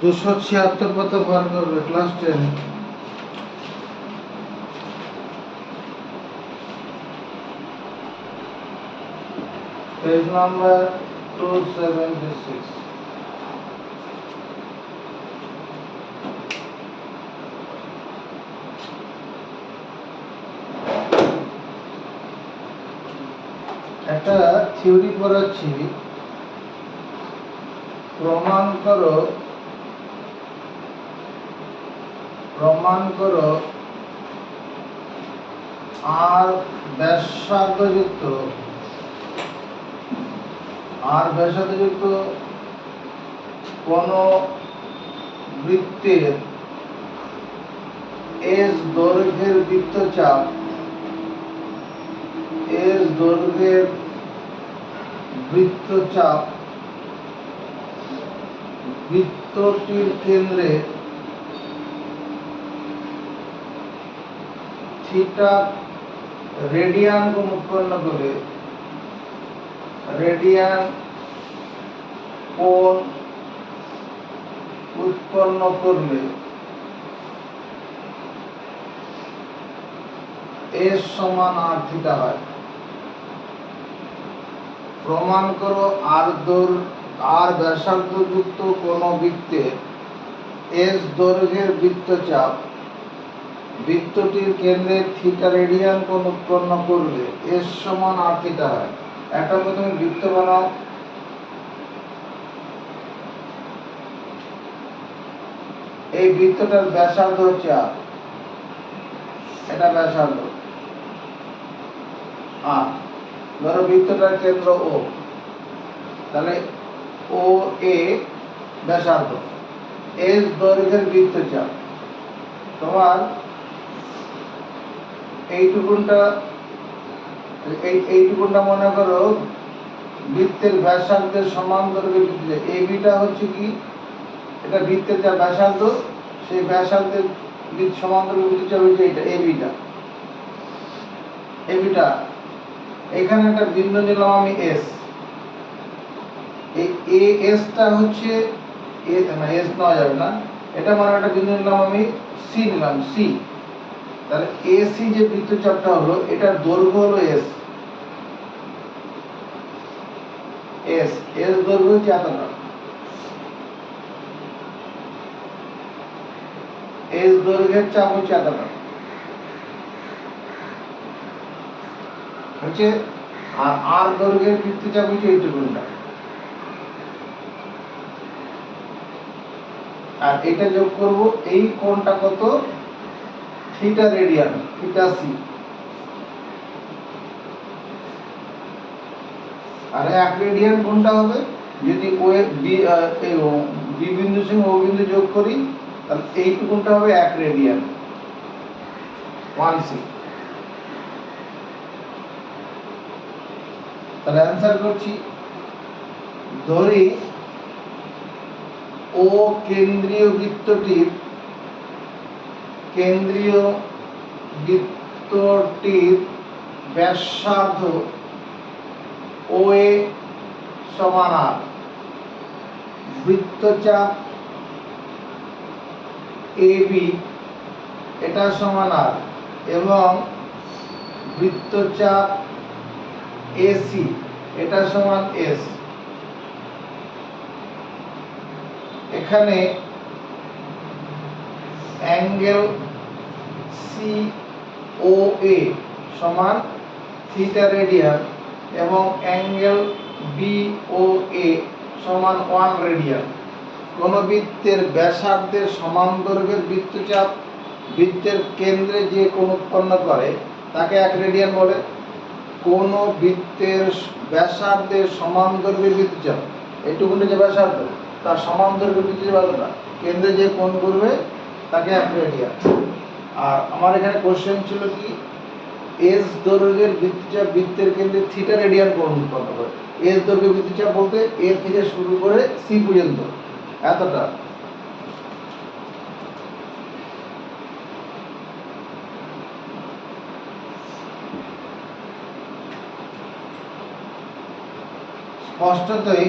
276 কত বার করবে class 10 page number 276। একটা থিওরি পড়াচ্ছি, প্রমাণ করো আর ব্যাসার্ধযুক্ত কোন বৃত্তের এস দৈর্ঘ্যের বৃত্তচাপ বৃত্তটির কেন্দ্রে থিটা রেডিয়ান কোণ উৎপন্ন করলে এস সমান আর থিটা হয়। প্রমাণ করো আর ব্যাসার্ধযুক্ত কোন বৃত্তের এস দৈর্ঘ্যের বৃত্তচাপ বৃত্তটির কেন্দ্রে থিটা রেডিয়ান কোণ উৎপন্ন করলে এস সমান আর থিটা হয়। একটা প্রথমে বৃত্ত বানাও। এই বৃত্তটার ব্যাসার্ধ হচ্ছে আর, এটা ব্যাসার্ধ আর। ধরো বৃত্তটার কেন্দ্র ও, তাহলে ও এ ব্যাসার্ধ, এস দৈর্ঘ্যের বৃত্তচাপ। তোমার এইটুকুনটা মনে করো বৃত্তের ব্যাসার্ধের সমান দৈর্ঘ্যের বৃত্তচাপ। এই বিটা হচ্ছে কি, এটা বৃত্তের যা ব্যাসার্ধ, সেই ব্যাসার্ধের সমান দৈর্ঘ্যের বৃত্তচাপ হচ্ছে এটা এ বিটা। এখানে একটা বিন্দু নিলাম আমি এস। এই এসটা হচ্ছে এস নেওয়া যাবে না, এটা মানে একটা বিন্দু নিলাম আমি সি নিলাম সি। তাহলে এসি যে বৃত্তচাপটা হলো, এটার দৈর্ঘ্য হলো এস দৈর্ঘ্য হচ্ছে এতটা, এস দৈর্ঘ্যের চাপ হচ্ছে এতটা হচ্ছে, আর আর দৈর্ঘ্যের বৃত্তচাপ হচ্ছে এইটুকুনটা। আর এটা যোগ করব, এই কোণটা কত, থিটা রেডিয়ান, থিটা সি। আর 1 রেডিয়ান কোণটা হবে, যদি বি বিন্দুর সঙ্গে ও বিন্দু যোগ করি, তাহলে এইটুকুনটা হবে 1 রেডিয়ান, 1 সি। তাহলে অ্যান্সার করছি, ধরি ও কেন্দ্রীয় বৃত্তটির ব্যাসার্ধ ও এ সমান আর, বৃত্তচাপ এ বি এটা সমান আর, এবং বৃত্তচাপ এসি এটা সমান এস। এখানে অ্যাঙ্গেল সি ও এ সমান থিটা রেডিয়ান এবং অ্যাঙ্গেল বি ও এ সমান 1 রেডিয়ান। কোন বৃত্তের ব্যাসার্ধের সমান দৈর্ঘ্যের বৃত্তচাপ বৃত্তের কেন্দ্রে যে কোণ উৎপন্ন করে তাকে 1 রেডিয়ান বলে। কোন বৃত্তের ব্যাসার্ধের সমান দৈর্ঘ্যের বৃত্তচাপ, এইটুকুনি যে ব্যাসার্ধ, তার সমান দৈর্ঘ্যের বৃত্তচাপ কতটা, কেন্দ্রে যে কোণ করবে তাকে 1 রেডিয়ান। আর আমার এখানে কোশ্চেন ছিল কি, এস দৈর্ঘ্যের বৃত্তচাপ বৃত্তের কেন্দ্রে থিটা রেডিয়ান কোণ উৎপন্ন করে। এস দৈর্ঘ্যের বৃত্তচাপ বলতে এ থেকে শুরু করে সি পর্যন্ত এতটা। স্পষ্টতই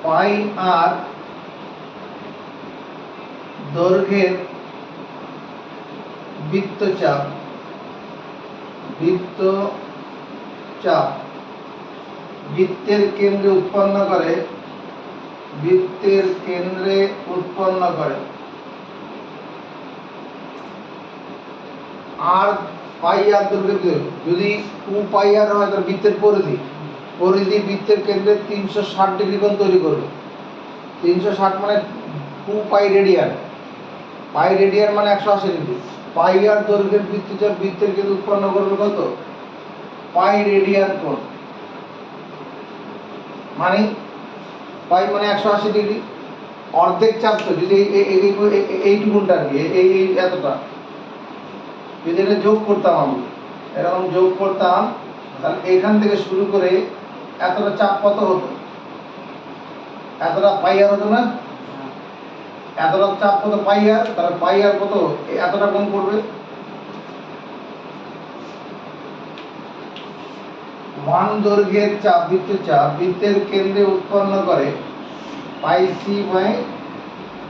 পাই আর দৈর্ঘ্যের বৃত্তচাপ বৃত্তের কেন্দ্রে উৎপন্ন করে আর পাই আর দৈর্ঘ্যের যদি 2 পাই আর হয় তাহলে বৃত্তের পরিধি বৃত্তের কেন্দ্রে 360 ডিগ্রি কোণ তৈরি করবে। 360 মানে 2 পাই রেডিয়ান মানে 180 ডিগ্রি। পাই আর দৈর্ঘ্যের বৃত্তচাপ বৃত্তের কেন্দ্রে উৎপন্ন করবে কত? পাই রেডিয়ান কোণ। মানে পাই মানে 180 ডিগ্রি। অর্ধেক চাপ তো যদি এইটুকুনটা আর কি এই এতটা যদি এটা যোগ করতাম, আমি এরকম যোগ করতাম, তাহলে এখান থেকে শুরু করে এতটা চাপ কত হতো? এতটা পাই আর হতো না? এতটা চাপ কত? পাই আর। তাহলে পাই আর কত? এতটা কোণ করবে। 1 দৈর্ঘ্যের বৃত্তচাপ বৃত্তের কেন্দ্রে উৎপন্ন করে পাই সি বাই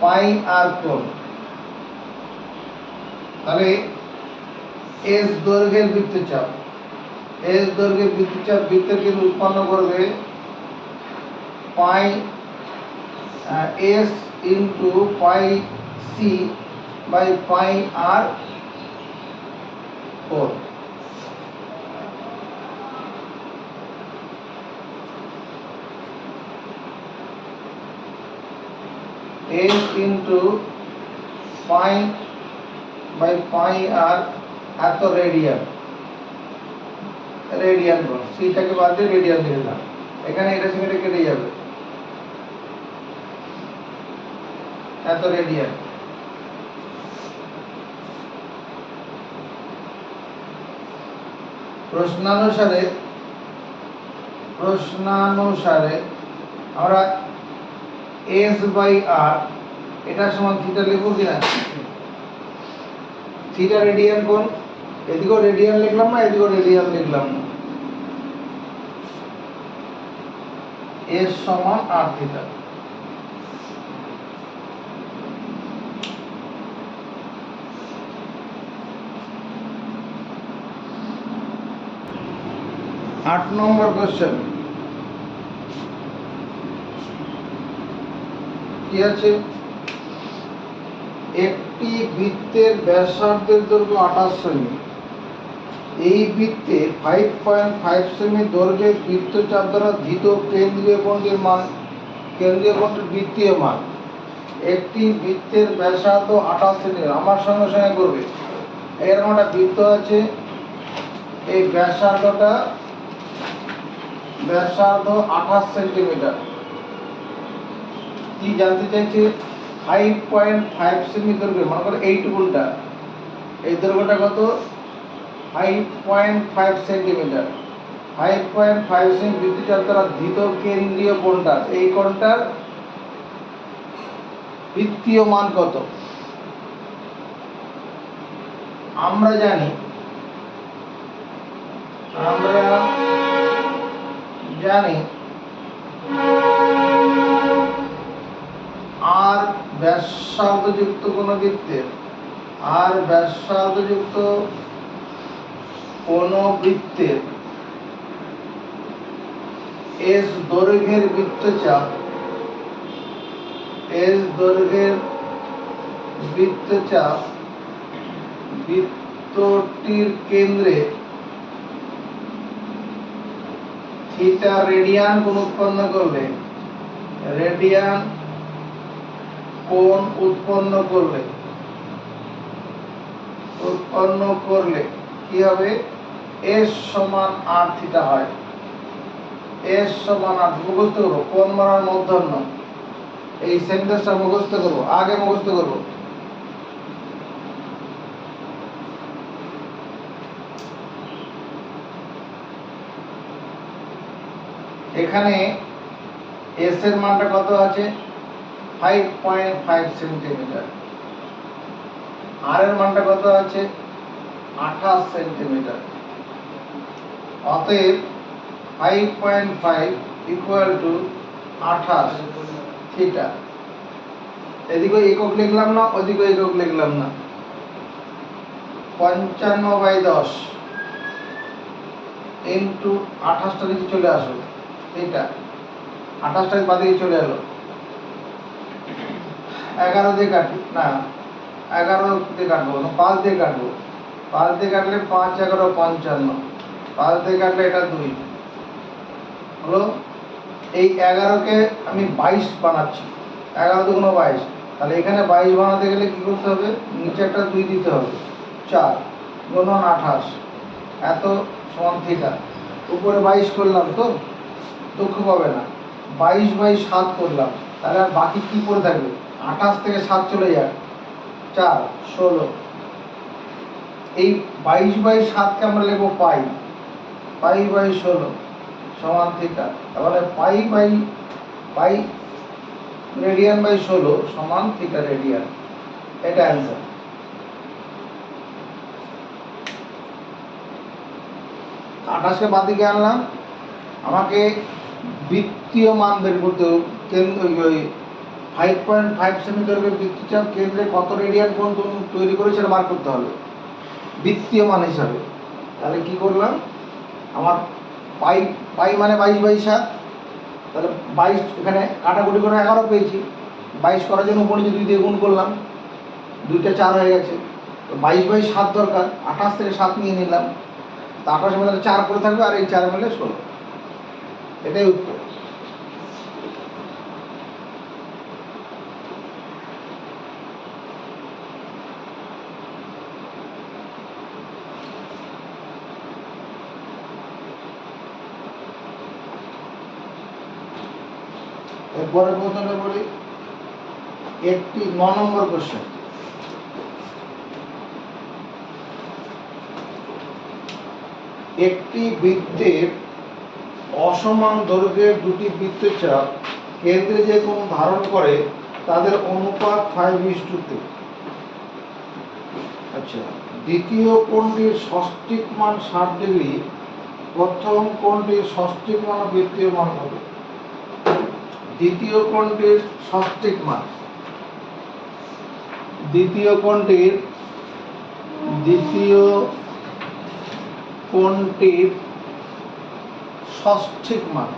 পাই আর কোণ। তাহলে এস দৈর্ঘ্যের বৃত্তচাপ বৃত্তের কেন্দ্রে উৎপন্ন করবে pi S into pi C by pi R কোণ। S into pi by pi R এত রেডিয়ান কোণ। সিটাকে বাদ দিয়ে রেডিয়ান দিয়ে দিলাম। এখানে এটা সেখানে কেটে যাবে, এত রেডিয়ান। প্রশ্নানুসারে আমরা এস বাই আর এটা সমান থিটা লিখব কিনা? থিটা রেডিয়ান কোণ, এদিকেও রেডিয়ান লিখলাম না, এদিকেও রেডিয়ান লিখলাম না। এস সমান আর থিটা। आठ नम्बर क्वेश्चन কি আছে? একটি বৃত্তের ব্যাসার্ধের দৈর্ঘ্য 28 সেমি। এই বৃত্তে 5.5 সেমি দৈর্ঘ্যের বৃত্তচাপ দ্বারা ধৃত কেন্দ্রীয় কোণের বৃত্তীয় মান। একটি বৃত্তের ব্যাসার্ধ 28 সেমি। আমার সঙ্গে সঙ্গে করবে। এরকম একটা বৃত্ত আছে, এই ব্যাসার্ধ 28 সেন্টিমিটার। কি জানতে চাইছে? 5.5 সেমি দৈর্ঘ্য, মনে করো এইটুকুনটা, এই দৈর্ঘ্যটা কত? 5.5 সেন্টিমিটার। 5.5 সেমি বৃত্তচাপ দ্বারা ধৃত কেন্দ্রীয় কোণটা, এই কোণটার বৃত্তীয় মান কত? আমরা জানি আর ব্যাসার্ধযুক্ত কোন বৃত্তের এস দৈর্ঘ্যের বৃত্তচাপ বৃত্তটির কেন্দ্রে থিটা রেডিয়ান কোণ উৎপন্ন করলে কি হবে? এস সমান আর থিটা হয়। এস সমান আর, মুখস্থ করবো, কোণ মানার মূর্ধন্য। এই সেন্টেন্সটা মুখস্থ করবো, আগে মুখস্থ করবো। এখানে এস এর মানটা কত আছে? 5.5 সেন্টিমিটার। আর এর মানটা কত আছে? 28 সেন্টিমিটার। অতএব 5.5 ইকুয়াল টু 28 থিটা। এদিকে একক লিখলাম না, ওদিকে একক লিখলাম না। 55/10 ইন্টু 28টা দিকে চলে আসো থিটা। 28টা বাদিকে চলে এলো। 11 দিয়ে কাটি না, 11 দিয়ে কাটবো না, 5 দিয়ে কাটবো। 5 দিয়ে কাটলে 5 11 55, 5 দিয়ে কাটলে এটা 2 হলো। এই 11কে আমি 22 বানাচ্ছি, 11 দুগুণ 22। তাহলে এখানে 22 বানাতে গেলে কি করতে হবে, নিচে একটা 2 দিতে হবে। 4 গুণন 28 এত সমান থিটা। উপরে 22 করলাম তো দুঃখ পাবে না, 22/7 করলাম। তাহলে আর বাকি কি পড়ে থাকবে, 28 থেকে 7 চলে যায় 4 16। এই 22/7কে আমরা লিখবো পাই, পাই/16 সমান থিটা। তাহলে পাই রেডিয়ান/16 সমান থিটা রেডিয়ান। এটা অ্যান্সার। আঠাশকে বাদ দিকে আনলাম। আমাকে বৃত্তীয় মান বের করতে হবে। 5.5 সেমি বৃত্তচাপ কেন্দ্রে কত রেডিয়ান কোণ তৈরি করেছে সেটা বার করতে হবে বৃত্তীয় মান হিসাবে। তাহলে কি করলাম, আমার পাই মানে 22/7। তাহলে 22 এখানে কাটাকুটি করে 11 পেয়েছি। 22 করার জন্য উপরে 2 দিয়ে গুণ করলাম, 2টা 4 হয়ে গেছে। তো 22/7 দরকার, 28 থেকে 7 নিয়ে নিলাম। তা 28 মধ্যে 4 করে থাকবে, আর এই 4 মিলে 16। এটাই উত্তর। এরপরে প্রশ্নটা বলি, একটি 9 নম্বর কোশ্চেন। একটি বৃত্তের অসমান দৈর্ঘ্যের দুটি বৃত্তচাপ কেন্দ্রে যে কোণ ধারণ করে তাদের অনুপাত 5:2। আচ্ছা, দ্বিতীয় কোণটির ষষ্ঠিক মান 60 ডিগ্রি, প্রথম কোণটির ষষ্ঠিক মান ও বৃত্তীয় মান হবে। দ্বিতীয় কোণটির ষষ্ঠিক মান, দ্বিতীয় কোণটির ষষ্ঠিক মান,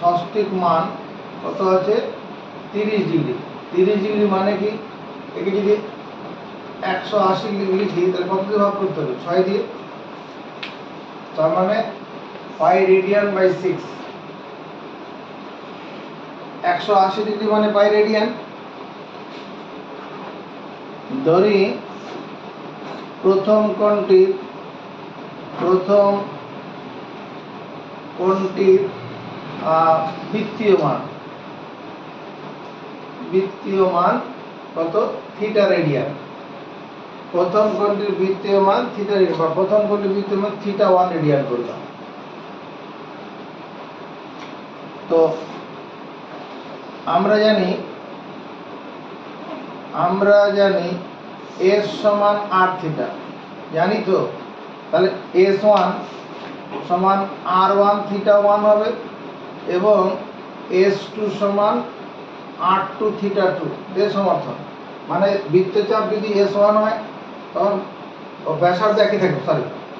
ষষ্ঠিক মান কত আছে, 30 ডিগ্রি। 30 ডিগ্রি মানে কি, একে যদি 180 ডিগ্রি লিখি তাহলে কত দিয়ে ভাগ করতে হবে, 6 দিয়ে। তার মানে পাই রেডিয়ান/6। 180 ডিগ্রি মানে পাই রেডিয়ান। ধরি প্রথম কোণটির বৃত্তীয় মান কত, থিটা রেডিয়ান। প্রথম কোণটির বৃত্তীয় মান থিটা রেডিয়ান, বা প্রথম কোণটির বৃত্তীয় মান θ1 রেডিয়ান করলাম। তো আমরা জানি S সমান r থিটা, জানি তো। তাহলে S1 সমান r1 θ1 হবে, এবং S2 সমান r2 θ2 এর সমর্থন। মানে বৃত্তচাপ যদি S1 হয় তখন ব্যাসার্ধ একই থাকবে,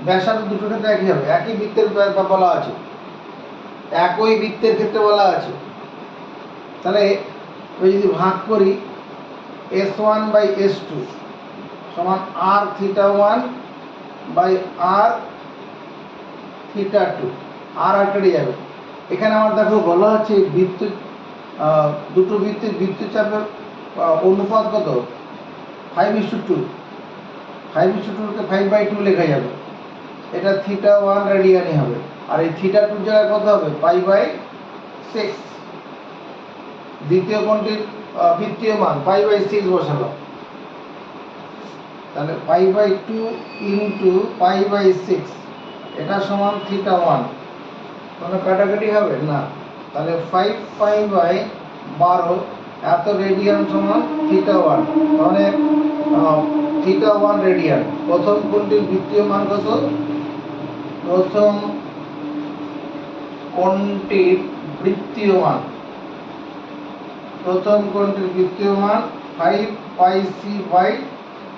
ব্যাসার্ধ দুটো ক্ষেত্রে একই হবে। একই বৃত্তের বলা আছে, একই বৃত্তের ক্ষেত্রে বলা আছে। তাহলে ওই যদি ভাগ করি, S1/S2 সমান r θ1 বাই r θ2, আর কেটে যাবে। এখানে আমার দেখো বলা আছে দুটো বৃত্তের বৃত্তচাপের অনুপাত কত, 5:2। 5:2 কে 5/2 লেখা যাবে। এটা θ1 রেডিয়ানই হবে, আর এই θ2 জায়গায় কত হবে, π/6। দ্বিতীয় কোণটির বৃত্তীয় মান π/6 বসালাম। তাহলে π/2 ইন্টু π/6, এটা সমান θ1। কোনো কাটাকাটি হবে না, তাহলে 5π/12 এত রেডিয়ান সমান θ1। তাহলে θ1 রেডিয়ান। প্রথম কোণটির বৃত্তীয় মান কত? প্রথম কোণটির বৃত্তীয় মান, প্রথম কোণটির বৃত্তীয় মান 5 পাই সি বাই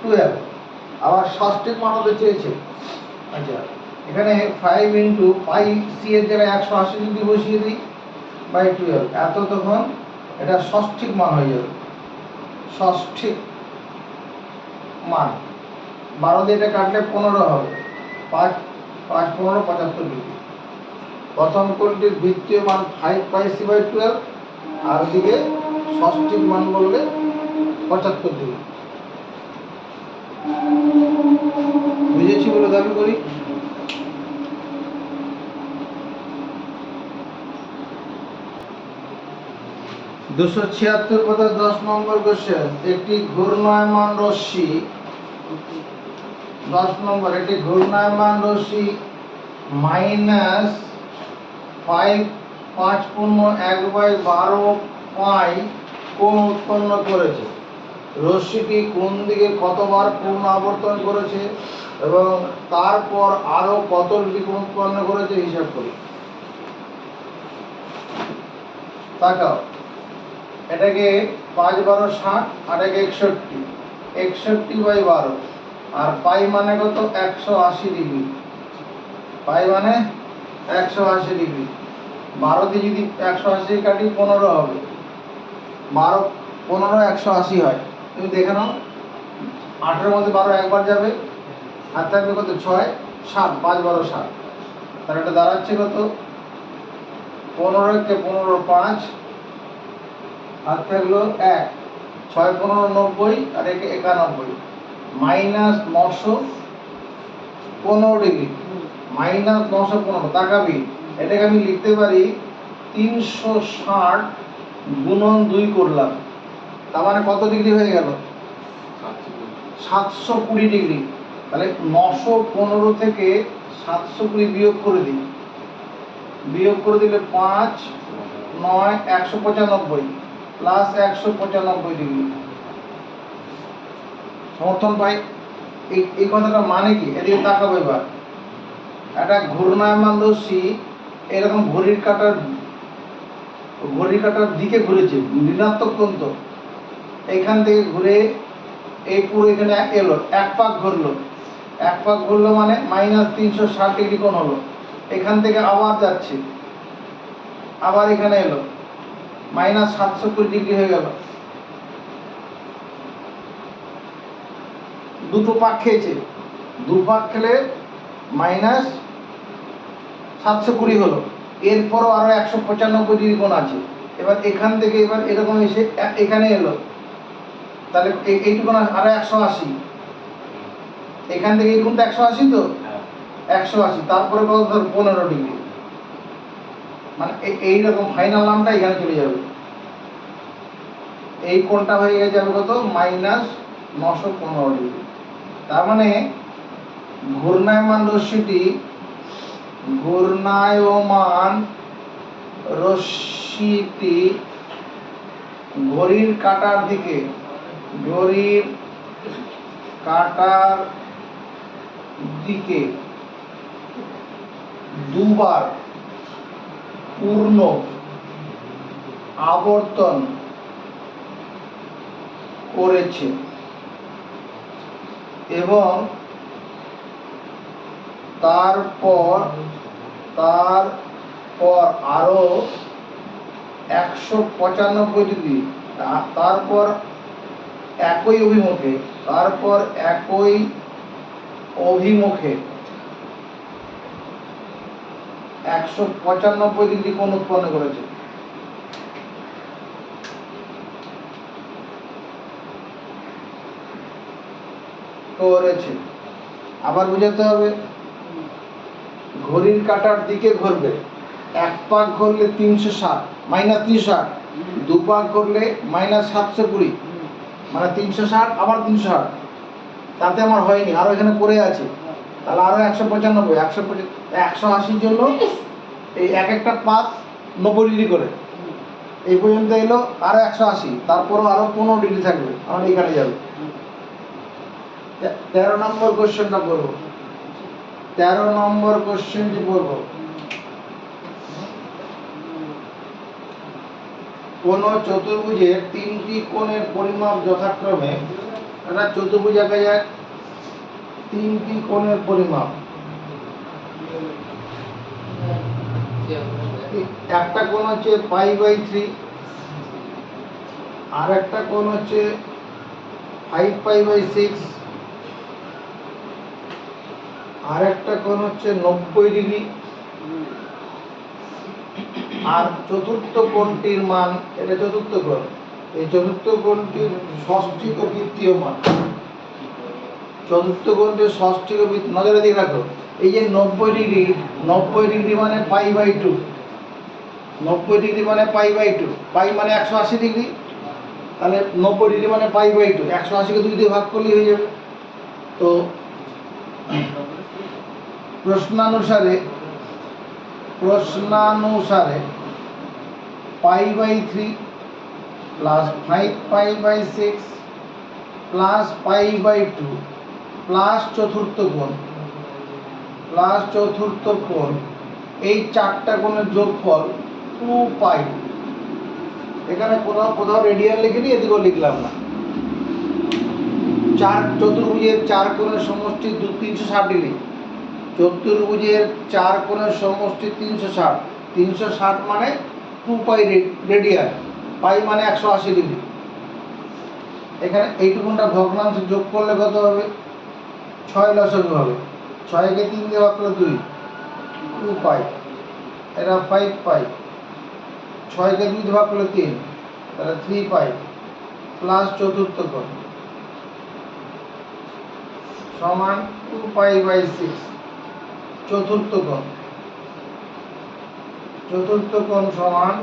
12। আবার ষষ্ঠীর মান হতে চেয়েছে। আচ্ছা, এখানে 5 ইন্টু পাই সি এর জায়গায় 180 যদি বসিয়ে দিই বাই 12, এত তখন এটা ষষ্ঠিক মান হয়ে যাবে। ষষ্ঠিক মান 12 দিয়ে এটা কাটলে 15 হবে। 5 5 15 75 ডিগ্রি। প্রথম কোণটির বৃত্তীয় মান 5 পাই সি বাই 12, আর দিকে ষষ্ঠিক মান বললে 75 ডিগ্রি। বুঝেছি বলে দাবি করি। দুশো 76 কথা 10 নম্বর কোশ্চেন। একটি ঘূর্ণায়মান রশ্মি, 10 নম্বর, একটি ঘূর্ণায়মান রশ্মি মাইনাস 5.1/12 পাই কোণ উৎপন্ন করেছে। রশ্মিটি কোন দিকে কতবার পূর্ণ আবর্তন করেছে এবং তারপর আরো কত কোণ উৎপন্ন করেছে হিসাব করি। তাকাও, এটাকে 5 12 60, আর এটাকে 61, 61 বাই 12, আর পাই মানে কত? 180 ডিগ্রি। পাই মানে 180 ডিগ্রি। 12 দিয়ে যদি 180 কাটি 15 হবে। 12 15 180 হয়। তুমি দেখে নাও, 8 এর মধ্যে 12 একবার যাবে, আর থাকবে কত? 6 7, 5 12 60। তাহলে এটা দাঁড়াচ্ছে কত? 15 কে 15 5, আর থাকলো 1, 6 15 90, আর একে 91, মাইনাস 915 ডিগ্রি। মাইনাস 915। তাকাবি, এটাকে আমি লিখতে পারি 360 গুণন 2 করলাম, তার মানে কত ডিগ্রি হয়ে গেল? 720 ডিগ্রি। তাহলে 915 থেকে 720 বিয়োগ করে দিই। বিয়োগ করে দিলে 5 9 195 প্লাস 195 ডিগ্রি। সমর্থন পাই? এই কথাটা মানে কি? এদিকে তাকাবো এবার। একটা ঘূর্ণায়মান রশ্মি এরকম ঘড়ির কাঁটার দিকে ঘুরেছে, ঋণাত্মক কোণ তো। এখান থেকে ঘুরে এই পুরো এখানে এলো, এক পাক ঘুরলো। এক পাক ঘুরলো মানে মাইনাস 360 ডিগ্রি কোণ হলো। এখান থেকে আবার যাচ্ছে, আবার এখানে এলো, মাইনাস 720 ডিগ্রি হয়ে গেল। দুটো পাক খেয়েছে, দু পাক খেলে মাইনাস 720 হলো। এরপরও আরো 195 ডিগ্রি কোণ আছে। এবার এখান থেকে এবার এরকম এসে এখানে এলো, তাহলে এইটুকু আরো 180। এখান থেকে এই কোণটা 180, তো 180, তারপরে কত? ধর 15 ডিগ্রি। মানে এইরকম ফাইনাল নামটা এখানে চলে যাবে। এই কোণটা হয়ে যাবে কত? Minus 915 degree. তার মানে ঘূর্ণায়মান রশ্মিটি ঘড়ির কাঁটার দিকে দুবার পূর্ণ আবর্তন করেছে এবং তারপর আরো 195 ডিগ্রি, তারপর একই অভিমুখে 195 ডিগ্রি কোণ উৎপন্ন করেছে। আবার বুঝাতে হবে, ঘড়ির কাঁটার দিকে ঘুরবে। এক পাক ঘুরলে 360 মাইনাস 360, দু পাক ঘুরলে মাইনাস 720, মানে 360 আবার 360। তাতে আমার হয়নি, আরো এখানে পড়ে আছে। তাহলে আরো 195, 180 জন্য এই এক একটা পাক 90 ডিগ্রি করে এই পর্যন্ত এলো, আরো 180, তারপরও আরো 15 ডিগ্রি থাকবে, আমার এখানে যাবে। 13 নম্বর কোশ্চেনটা করব। 13 নম্বর কোশ্চেনটি করব। কোন চতুর্ভুজের তিনটি কোণের পরিমাপ যথাক্রমে, একটা চতুর্ভুজ আঁকা যাক, তিনটি কোণের পরিমাপ। একটা কোণ হচ্ছে π/3, আর একটা কোণ হচ্ছে 5π/6, আর একটা কোণ হচ্ছে 90 ডিগ্রি, আর চতুর্থ কোণটির মান, এটা চতুর্থ কোণ, এই চতুর্থ কোণটির ষষ্ঠিক ও বৃত্তীয় মান। চতুর্থ কোণটির ষষ্ঠিক ও নজরে দিয়ে রাখো, এই যে 90 ডিগ্রি, 90 ডিগ্রি মানে π/2, 90 ডিগ্রি মানে π/2, পাই মানে 180 ডিগ্রি, তাহলে 90 ডিগ্রি মানে π/2, 180 কে 2 দিয়ে ভাগ করলেই হয়ে যাবে। তো প্রশ্নানুসারে π/3 প্লাস 5π/6 প্লাস π/2 প্লাস চতুর্থ কোণ, এই চারটা কোণের যোগফল 2π। এখানে কোথাও রেডিয়ান লিখিনি, এদিকেও লিখলাম না। চতুর্ভুজের চার কোণের সমষ্টি 360 ডিগ্রি, চতুর্ভুজের চার কোণের সমষ্টি 360, 360 মানে 2π রেডিয়ান, পাই মানে 180 ডিগ্রি। এখানে এইটুকুনটা ভগ্নাংশে যোগ করলে কত হবে? 6 লসাগু হবে। 6 কে 3 দিয়ে ভাগ করলে 2, 2π, এটা 5π, 6 কে 2 দিয়ে ভাগ করলে 3, তাহলে 3π প্লাস চতুর্থ কোণ সমান 2π/6। চতুর্থ কোণ সমান,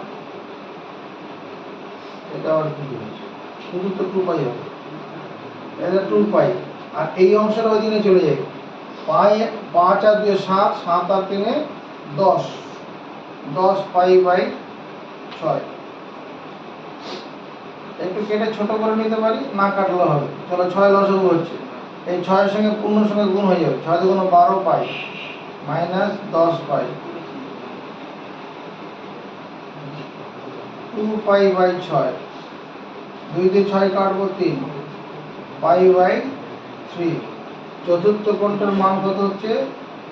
এটা আবার কি হয়েছে, শুধু তো 2π হবে, এটা 2π, আর এই অংশটা ওই দিকে চলে যায়। 5 আর 2 7, 7 আর 3 10, 10π/6। একটু কেটে ছোট করে নিতে পারি, না কাটলেও হবে। চলো 6 লসাগু হচ্ছে, এই 6 এর সঙ্গে পূর্ণ সঙ্গে গুণ হয়ে যাবে, 6 দুগুণ 12π মাইনাস 10π, 2π/6, 2 দিয়ে 6 কাটবো 3, π/3। চতুর্থ কোণটার মান কত হচ্ছে?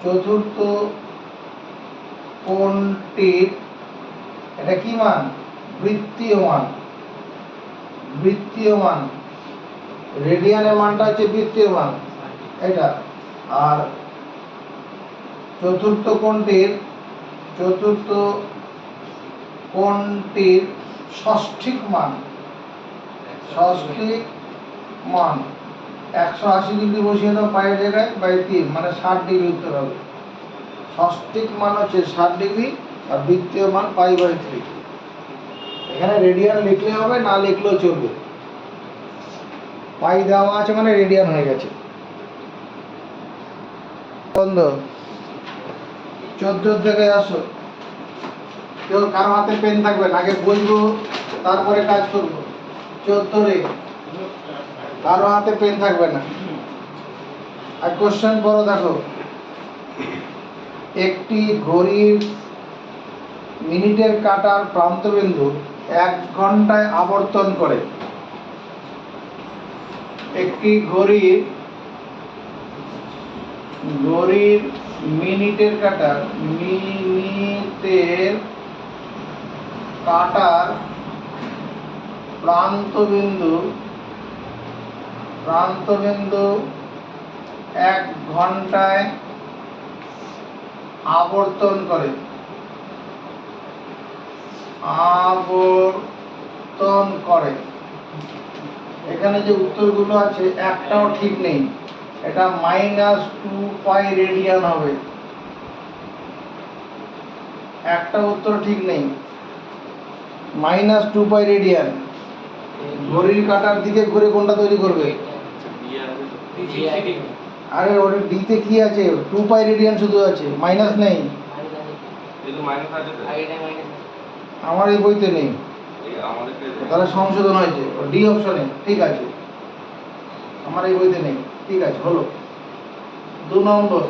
চতুর্থ কোণটির, এটা কি মান? বৃত্তীয় মান, রেডিয়ানের মানটা হচ্ছে বৃত্তীয় মান এটা। আর চতুর্থ কোণটির ষষ্ঠিক মান 180 ডিগ্রি বসিয়ে দাও পায়ের জায়গায়, /3 মানে 60 ডিগ্রি উত্তর হবে। ষষ্ঠিক মান হচ্ছে 60 ডিগ্রি, আর বৃত্তীয় মান π/3। এখানে রেডিয়ান লিখলে হবে, না লিখলেও চলবে, পাই দেওয়া আছে মানে রেডিয়ান হয়ে গেছে। বন্ধ 14 থেকে আসো। কেউ কারো হাতে পেন থাকবে না, আগে বলবো তারপরে কাজ করব। 14 কারো হাতে পেন থাকবে না। আর কোশ্চেন বড় দেখো, একটি ঘড়ির মিনিটের কাঁটার প্রান্তবিন্দু 1 ঘন্টায় আবর্তন করে। একটি ঘড়ির মিনিটের কাঁটার প্রান্তবিন্দু 1 ঘন্টায় আবর্তন করে। এখানে যে উত্তরগুলো আছে একটাও ঠিক নেই, এটা -2π রেডিয়ান হবে, একটা উত্তর ঠিক নেই। -2π রেডিয়ান ঘড়ির কাঁটার দিকে ঘুরে কোনটা তৈরি করবে? আরে ওর ডিতে কি আছে? 2π রেডিয়ান শুধু আছে, মাইনাস নেই। আমার এই বইতে নেই, তাহলে সংশোধন হয়েছে, ডি অপশনে ঠিক আছে, আমার এই বইতে নেই। ঠিক আছে, হলো। 2 নম্বর,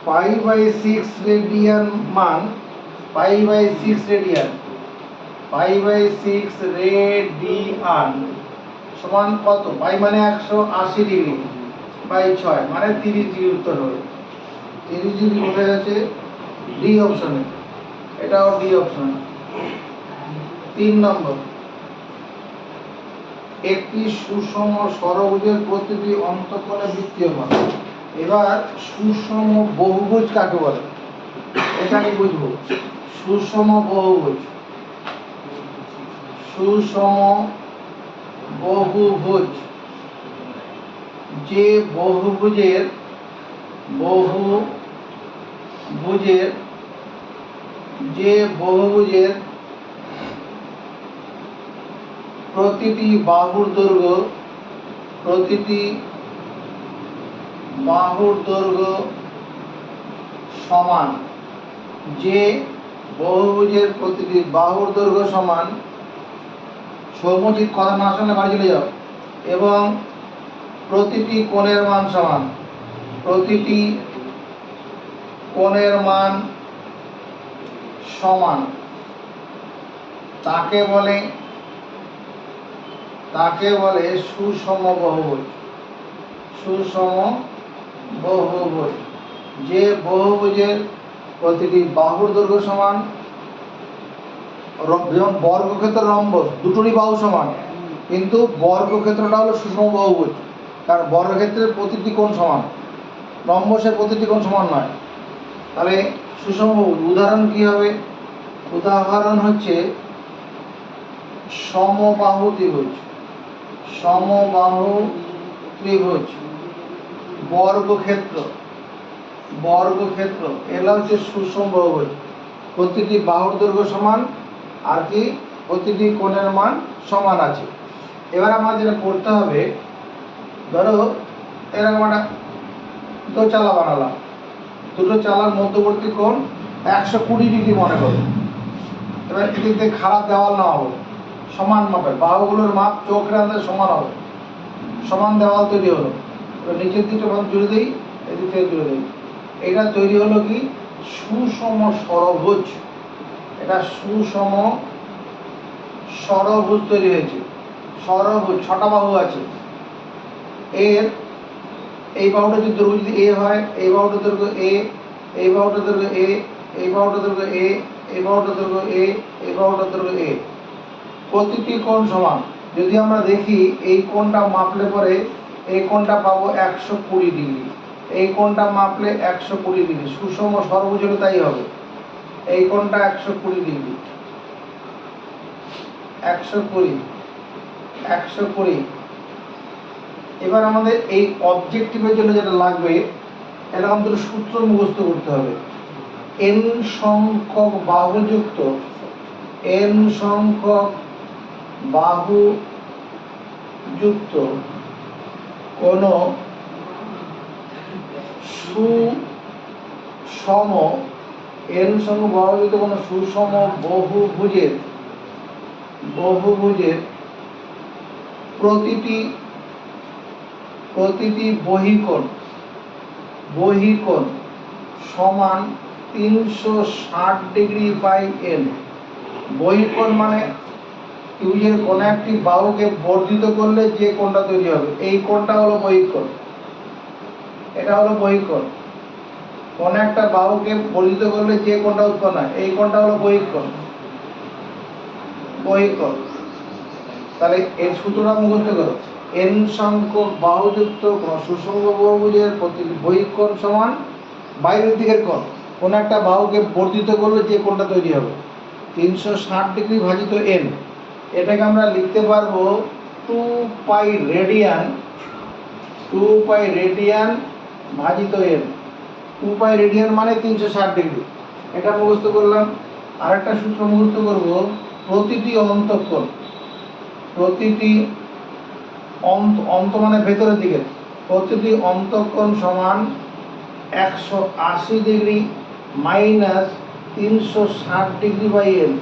π/6 রেডিয়ান মান, π/6 রেডিয়ান, π/6 রেডিয়ান সমান কত? পাই মানে 180 ডিগ্রি বাই 6 মানে 30 ডিগ্রি উত্তর হবে। 30 ডিগ্রি কোথায় আছে? ডি অপশনে, এটাও ডি অপশন। 3 নম্বর, একটি সুষম ষড়ভুজের প্রতিটি অন্তঃকোণে বৃত্তীয়মান। এবার সুষম বহুভুজ কাকে বলে এটা কি বুঝবো। সুষম বহুভুজ, সুষম বহুভুজ যে বহুভুজের প্রতিটি বাহুর দৈর্ঘ্য সমান, যে বহুভুজের প্রতিটি বাহুর দৈর্ঘ্য সমান, সৌমজিৎ কথা না শুনলে বাড়ি চলে যাও, এবং প্রতিটি কোণের মান সমান, প্রতিটি কোণের মান সমান, তাকে বলে সুষম বহুভুজ। সুষম বহুভুজ যে বহুভুজের প্রতিটি বাহুর দৈর্ঘ্য সমান, যেমন বর্গক্ষেত্র রম্বস দুটোরই বাহু সমান, কিন্তু বর্গক্ষেত্রটা হলো সুষম বহুভুজ, কারণ বর্গক্ষেত্রের প্রতিটি কোণ সমান, রম্বসের প্রতিটি কোণ সমান নয়। তাহলে সুষম বহুভুজ উদাহরণ কি হবে? উদাহরণ হচ্ছে সমবাহু ত্রিভুজ, সমবাহু ত্রিভুজ, বর্গক্ষেত্র এগুলো হচ্ছে সুষম বহুভুজ, প্রতিটি বাহুর দৈর্ঘ্য সমান আর কি প্রতিটি কোণের মান সমান আছে। এবার আমাদের যেটা করতে হবে, ধরো এরকম একটা দোচালা বানালাম, দুটো চালার মধ্যবর্তী কোণ 120 ডিগ্রি মনে করো। এবার এদিক থেকে খারাপ দেওয়াল না হবে, সমান মাপের বাহুগুলোর মাপ চোখের আন্দাজে সমান হবে, সমান দেওয়াল তৈরি হলো। এবার নিচের দিকটা জুড়ে দিই, এদিক থেকে জুড়ে দিই, এটা তৈরি হলো কি সুষম ষড়ভুজ। এটা সুষম ষড়ভুজ তৈরি হয়েছে। ষড়ভুজ 6টা বাহু আছে, এর এই বাহুটা যদি দৈর্ঘ্য যদি এ হয়, এই বাহুটা দৈর্ঘ্য এ, এই বাহুটা দৈর্ঘ্য এ, এই বাহুটা দৈর্ঘ্য এ, এই বাহুটা দৈর্ঘ্য এ, এই বাহুটা দৈর্ঘ্য এ, প্রতিটি কোণ সমান। যদি আমরা দেখি এই কোণটা মাপলে পরে এই কোণটা পাবো 120 ডিগ্রি, এই কোণটা মাপলে 120 ডিগ্রি, সুষম ষড়ভুজ হলে তাই হবে। এই কোণটা 120 ডিগ্রি, 120। এবার আমাদের এই অবজেক্টিভের জন্য যেটা লাগবে, এরকম দুটো সূত্র মুখস্থ করতে হবে। n সংখ্যক বাহুযুক্ত কোন সুষম বহুভুজের প্রতিটি বহিঃকোণ সমান 360 ডিগ্রি বাই n। বহিঃকোণ মানে ত্রিভুজের কোন একটি বাহুকে বর্ধিত করলে যে কোণটা তৈরি হবে, এই কোণটা হলো বহিঃকোণ, এটা হলো বহিঃকোণ। কোন একটা বাহুকে বর্ধিত করলে যে কোণটা উৎপন্ন হয়, এই কোণটা হলো বহিঃকোণ। তাহলে এর সূত্রটা মুখস্থ করো। n সংখ্যক বাহুযুক্ত কোন সুষম বহুভুজের প্রতিটি বহিঃকোণ সমান বাইরের দিকের কোণ। কোন একটা বাহুকে বর্ধিত করলে যে কোণটা তৈরি হবে 360 ডিগ্রি ভাজিত n। এটাকে আমরা লিখতে পারবো 2 পাই রেডিয়ান ভাজিত n। 2 পাই রেডিয়ান মানে 360 ডিগ্রি, এটা মুখস্থ করলাম। আরেকটা সূত্র মুখস্থ করব, প্রতিটি অন্তঃকোণ, অন্ত মানে ভেতরের দিকে, প্রতিটি অন্তঃকোণ সমান 180 degree minus 360 degree by n।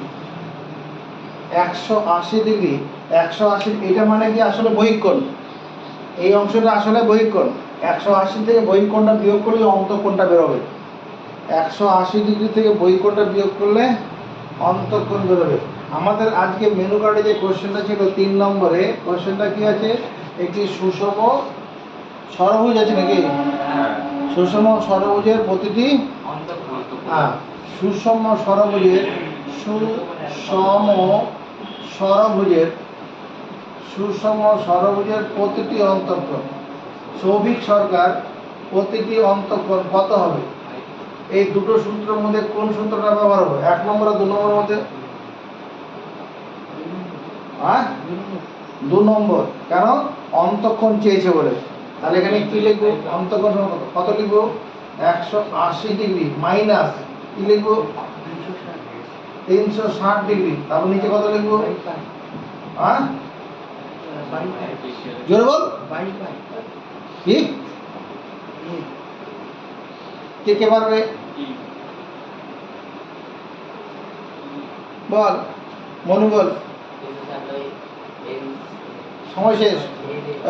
180 degree, 180 এটা মানে কি আসলে বহিঃকোণ, এই অংশটা আসলে বহিঃকোণ। 180 থেকে বহিঃকোণটা বিয়োগ করলে অন্তঃকোণটা বেরোবে। 180 ডিগ্রি থেকে বহিঃকোণটা বিয়োগ করলে অন্তঃকোণ বেরোবে। আমাদের আজকে মেনু কার্ডে যে কোশ্চেনটা ছিল 3 নম্বরে, কোশ্চেনটা কি আছে? একটি সুষম ষড়ভুজ আছে নাকি? সুষম ষড়ভুজের প্রতিটি সুষম ষড়ভুজের সুষম ষড়ভুজের প্রতিটি অন্তঃকোণ সৌভিক সরকার প্রতিটি অন্তঃকোণ কত হবে? এই দুটো সূত্রের মধ্যে কোন সূত্রটা ব্যবহার হবে? 1 নম্বর আর 2 নম্বরের মধ্যে? 2 নম্বর। কেন? অন্তঃকোণ চেয়েছে বলে। তাহলে এখানে কি লিখবো? অন্তঃকোণ সমান কত লিখবো? 180 ডিগ্রি মাইনাস কি লিখবো? 360 ডিগ্রি। তারপর নিচে কত লিখবো? জোরে বল। কি কে কে পারবে? বল মনু, বল। সময় শেষ।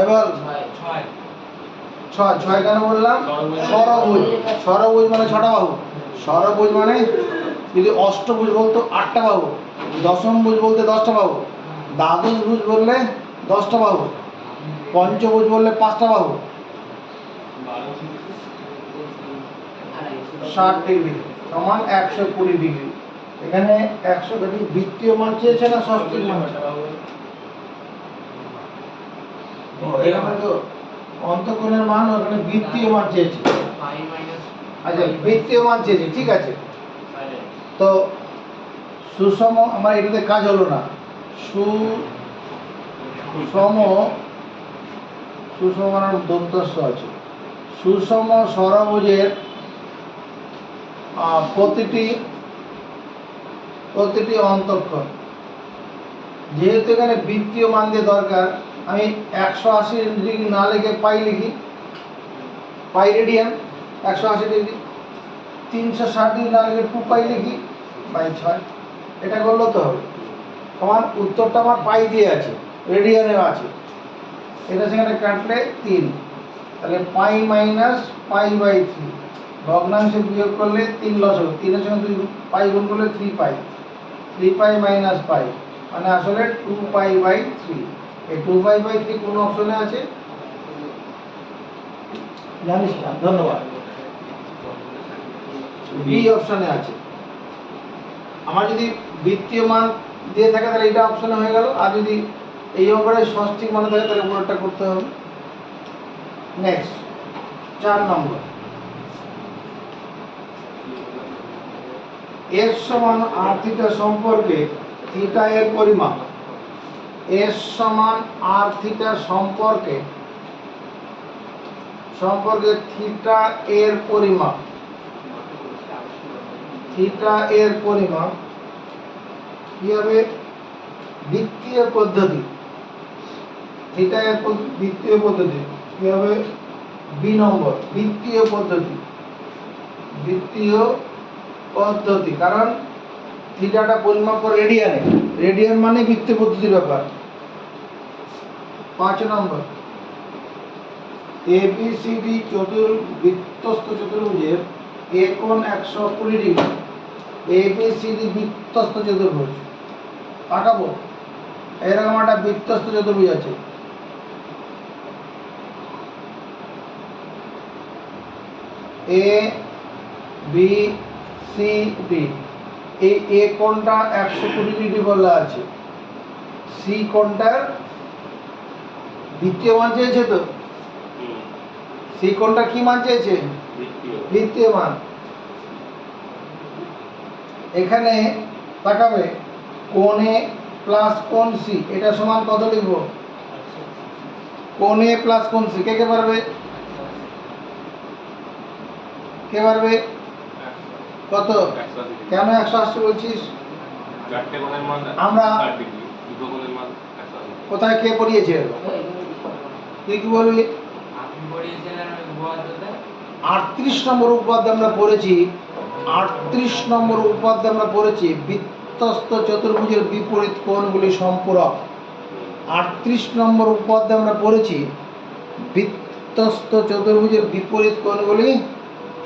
এবার 6 কেন বললাম? ষড়ভুজ। ষড়ভুজ মানে 6টা বাহু। ষড়ভুজ মানে যদি অষ্টভুজ বলতো 8টা বাহু, দশমভুজ বলতে 10টা বাহু, দ্বাদশভুজ বললে 10টা বাহু, পঞ্চভুজ বললে 5টা বাহু। 60 ডিগ্রি সমান 120 ডিগ্রি। এখানে 100 ডিগ্রি বৃত্তীয় মান চেয়েছে না ষষ্ঠিক মান? এখানে তো অন্তঃকোণের মান, ওখানে বৃত্তীয় মান চেয়েছে। আচ্ছা, বৃত্তীয় মান চেয়েছে, ঠিক আছে। তো সুষম, আমার এটাতে কাজ হলো না। সুষম মানে দন্তস্ব আছে। সুষম ষড়ভুজের প্রতিটি অন্তঃকোণ, যেহেতু এখানে বৃত্তীয় মান দিয়ে দরকার, আমি 180 ডিগ্রি না লিখে পাই লিখি। পাই রেডিয়ান 180 ডিগ্রি। 360 ডিগ্রি না লিখে 2 পাই লিখি, বাই 6। এটা করলেও তো হবে। আমার উত্তরটা আমার পাই দিয়ে আছে, রেডিয়ানেও আছে। এটা সেখানে কাটলে 3, তাহলে পাই মাইনাস পাই বাই 3। ভগ্নাংশে বিয়োগ করলে 3 লস হবে। 3 এর সঙ্গে 2 পাই গুণ করলে 3 পাই। 3 পাই মাইনাস পাই মানে আসলে 2 পাই বাই 3। এই 2 পাই বাই 3 কোন অপশনে আছে জানিস না? ধন্যবাদ। বি অপশনে আছে। আমার যদি বৃত্তীয় মান দিয়ে থাকে তাহলে এটা অপশনে হয়ে গেল, আর যদি এই অঙ্কটায় ষষ্ঠিক মান থাকে তাহলে পুরোটা করতে হবে। নেক্সট 4 নম্বর। এস সমান আর থিটা সম্পর্কে থিটা এর পরিমাপ। এস সমান আর থিটা সম্পর্কে থিটা এর পরিমাপ। থিটা এর পরিমাপ কি হবে? বৃত্তীয় পদ্ধতি। থিটা এর বৃত্তীয় পদ্ধতি কি হবে? বি নম্বর, বৃত্তীয় পদ্ধতি। বৃত্তীয় পদ্ধতি, কারণ থিটাটা পরিমাপ করে রেডিয়ানে। রেডিয়ান মানে বৃত্তীয় পদ্ধতির ব্যাপার। 5 নম্বর, এবিসিডি বৃত্তস্থ চতুর্ভুজের এ কোণ 120 ডিগ্রি। এবিসিডি বৃত্তস্থ চতুর্ভুজ আঁকাবো। এরকম একটা বৃত্তস্থ চতুর্ভুজ আছে। A B C D. এই এ কোণটা 120 ডিগ্রি বলা আছে। সি কোণটার দ্বিতীয় মান চেয়েছে তো। সি কোণটা কি মান চেয়েছে? দ্বিতীয় মান। এখানে তাকাবে, কোণ এ প্লাস কোণ সি, এটা সমান কত লিখবো? কোণ এ প্লাস কোণ সি। কে কে পারবে? কে পারবে? কত? কেন 180 বলছিস? আমরা কোথায় কে পড়িয়েছে? তুই কি বলবি? 38 নম্বর উপপাদ্যে আমরা পড়েছি। 38 নম্বর উপপাদ্যে আমরা পড়েছি বৃত্তস্থ চতুর্ভুজের বিপরীত কোণগুলি সম্পূরক। 38 নম্বর উপপাদ্যে আমরা পড়েছি বৃত্তস্থ চতুর্ভুজের বিপরীত কোণগুলি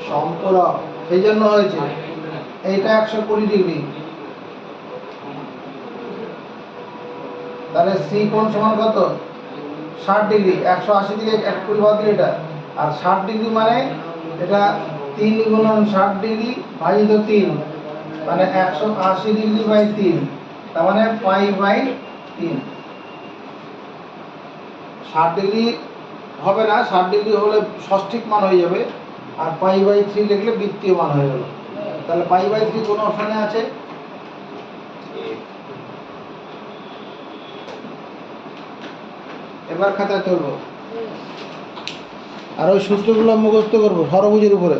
সম্পূরক, সেই জন্য হয়েছে এইটা 120 ডিগ্রি। তাহলে সি কোণ সমান কত? 60 ডিগ্রি। 180 থেকে 120 বাদ দিলে এটা, আর 60 ডিগ্রি মানে এটা 3 গুণন 60 ডিগ্রি ভাজিত 3, মানে 180 ডিগ্রি বাই 3, তার মানে পাই বাই 3। 60 ডিগ্রি হবে না, 60 ডিগ্রি হলে ষষ্ঠিক মান হয়ে যাবে, আর পাই বাই 3 লিখলে বৃত্তীয় মান হয়ে গেল। তাহলে পাই বাই 3 কোন অপশনে আছে? এবার খাতা তুলবো, আর ওই সূত্রগুলো মুখস্থ করবো ষড়ভুজের উপরে,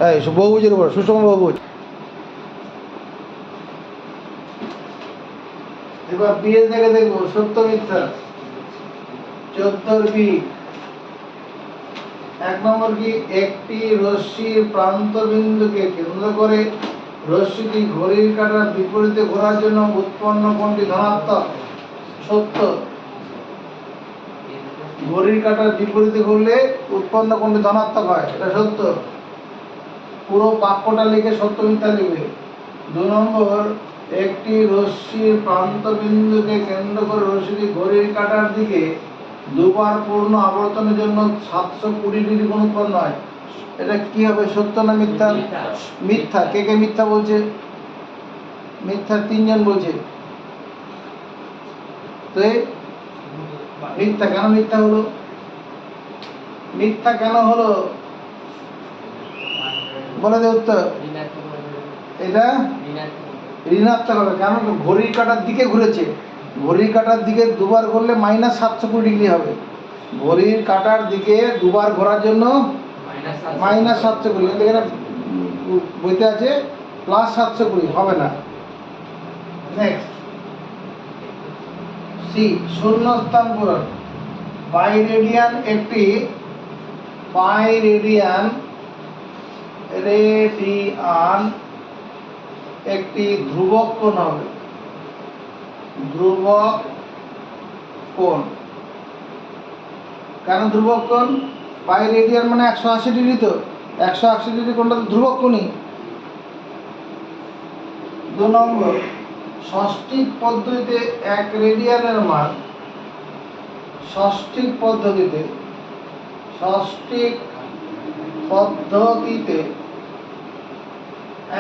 এই বহুভুজের উপরে, সুষম বহুভুজ। এবার বিএস দেখে দেখবো সত্য মিথ্যা। 14 বি 1 নম্বর কি, একটি রশ্মির প্রান্ত বিন্দুকে কেন্দ্র করে রশ্মিটি ঘড়ির কাঁটার বিপরীতে ঘোরার জন্য উৎপন্ন কোণটি ধনাত্মক। সত্য। ঘড়ির কাঁটার বিপরীতে ঘুরলে উৎপন্ন কোণটি ধনাত্মক হয়, এটা সত্য। পুরো বাক্যটা লিখে সত্য মিথ্যা লিখবে। 2 নম্বর, একটি রশ্মির প্রান্ত বিন্দুকে কেন্দ্র করে রশ্মিটি ঘড়ির কাঁটার দিকে দুবার পূর্ণ আবর্তনের জন্য 720 ডিগ্রি কোণ উৎপন্ন হয়, এটা কি হবে, সত্য না মিথ্যা? মিথ্যা। কে কে মিথ্যা বলছে? মিথ্যা 3 জন বলছে। তো মিথ্যা কেন মিথ্যা হলো? মিথ্যা কেন হলো বলে দে উত্তর। এটা ঋণাত্মক হবে, কারণ ঘড়ির কাঁটার দিকে ঘুরেছে। ঘড়ির কাঁটার দিকে দুবার ঘুরলে -720 ডিগ্রি হবে। ঘড়ির কাঁটার দিকে দুবার ঘোরার জন্য -720, কিন্তু এখানে বইতে আছে +720, হবে না। নেক্সট, সি শূন্যস্থান পূরণ। বাইরেডিয়ান একটি ধ্রুবক কোণ হবে। ধ্রুবক কোণ কেন ধ্রুবক কোণ? বাইরেডিয়ান মানে 180 ডিগ্রি, তো 180 ডিগ্রি কোণটা তো ধ্রুবক কোণই। 2 নম্বর, ষষ্ঠিক পদ্ধতিতে 1 রেডিয়ানের মান, ষষ্ঠিক পদ্ধতিতে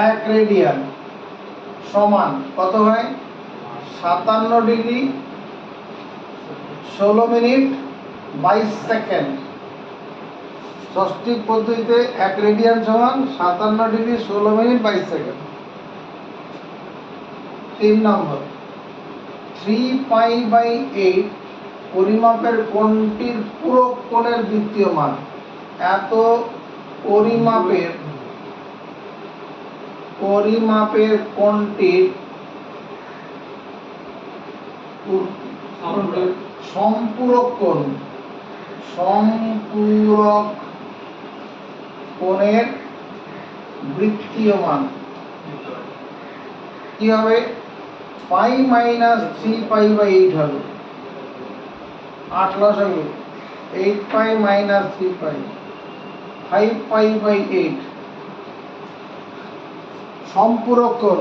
1 রেডিয়ান সমান কত হয়? 57 ডিগ্রি 16 মিনিট 22 সেকেন্ড। ষষ্ঠিক পদ্ধতিতে 1 রেডিয়ান সমান 57 ডিগ্রি 16 মিনিট 22 সেকেন্ড। 3 নম্বর, 3π/8 পরিমাপের কোণটির পূরক কোণের বৃত্তীয় মান। এত পরিমাপের কোণটির সম্পূরক কোণের বৃত্তীয় মান কি হবে? π - 3π/8 হবে। 8 লস হবে, 8π - 3π, 5π/8। সম্পূরক কোণ,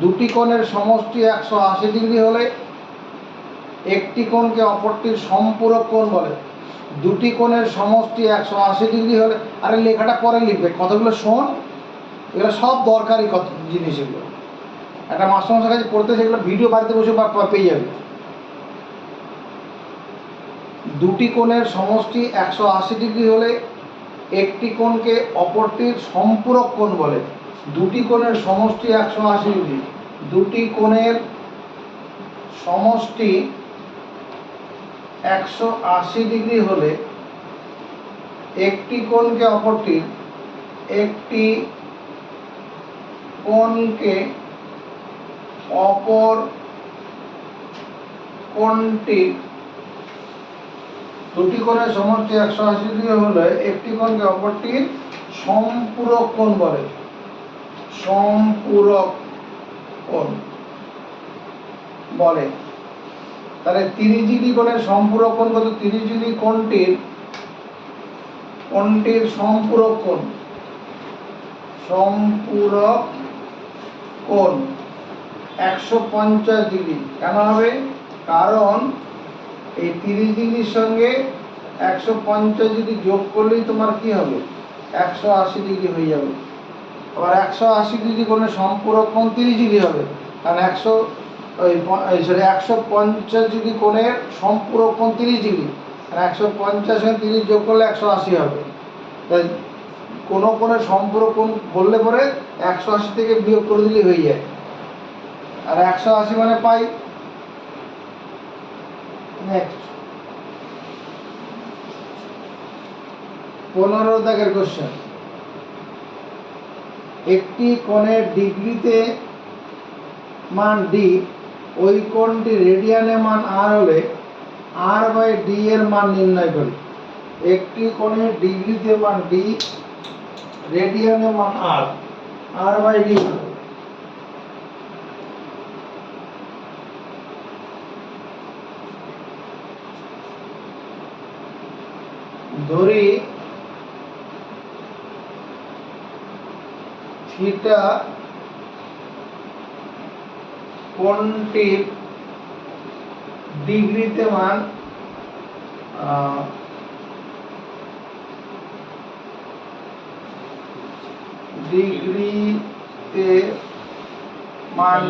দুটি কোণের সমষ্টি 180 ডিগ্রি হলে একটি কোণকে অপরটির সম্পূরক কোণ বলে। দুটি কোণের সমষ্টি 180 ডিগ্রি হলে, আরে লেখাটা পরে লিখবে, কতগুলো শোন, এগুলো সব দরকারি জিনিস। এগুলো একটা মাস্টারমশাইয়ের কাছে পড়তে, সেগুলো ভিডিও বাড়িতে বসে পেয়ে যাবে। দুটি কোণের সমষ্টি 180 ডিগ্রি হলে একটি কোণকে অপরটির সম্পূরক কোণ বলে। দুটি কোণের সমষ্টি 180 ডিগ্রি, দুটি কোণের সমষ্টি 180 ডিগ্রি হলে একটি কোণকে অপরটির অপর কোণটির, দুটি কোণের সমষ্টি 180 ডিগ্রি হলে একটি কোণকে অপরটির সম্পূরক কোণ বলে। সম্পূরক কোণ বলে। তাহলে 30 ডিগ্রি কোণের সম্পূরক কোণ কত? 30 ডিগ্রি কোণটির সম্পূরক কোণ কোণ 150 ডিগ্রি। কেন হবে? কারণ এই 30 ডিগ্রির সঙ্গে 150 ডিগ্রি যোগ করলেই তোমার কি হবে? 180 ডিগ্রি হয়ে যাবে। আবার 180 ডিগ্রি কোণের সম্পূরক কোণ 30 ডিগ্রি হবে, কারণ 150 ডিগ্রি কোণের সম্পূরক কোণ 30 ডিগ্রি, আর 150 সঙ্গে 30 যোগ করলে 180 হবে। তাই কোনো কোণের সম্পূরক কোণ বললে পরে 180 থেকে বিয়োগ করে দিলেই হয়ে যায়, আর 180 মানে পাই। নেক্সট 15 দাগের কোশ্চেন। একটি কোণের ডিগ্রিতে মান ডি, ওই কোণটি রেডিয়ানে মান আর হলে আর বাই ডি এর মান নির্ণয় করি। একটি কোণের ডিগ্রিতে মান ডি, রেডিয়ানে মান আর, আর বাই ডি। ধরি থিটা কোণটির ডিগ্রিতে মান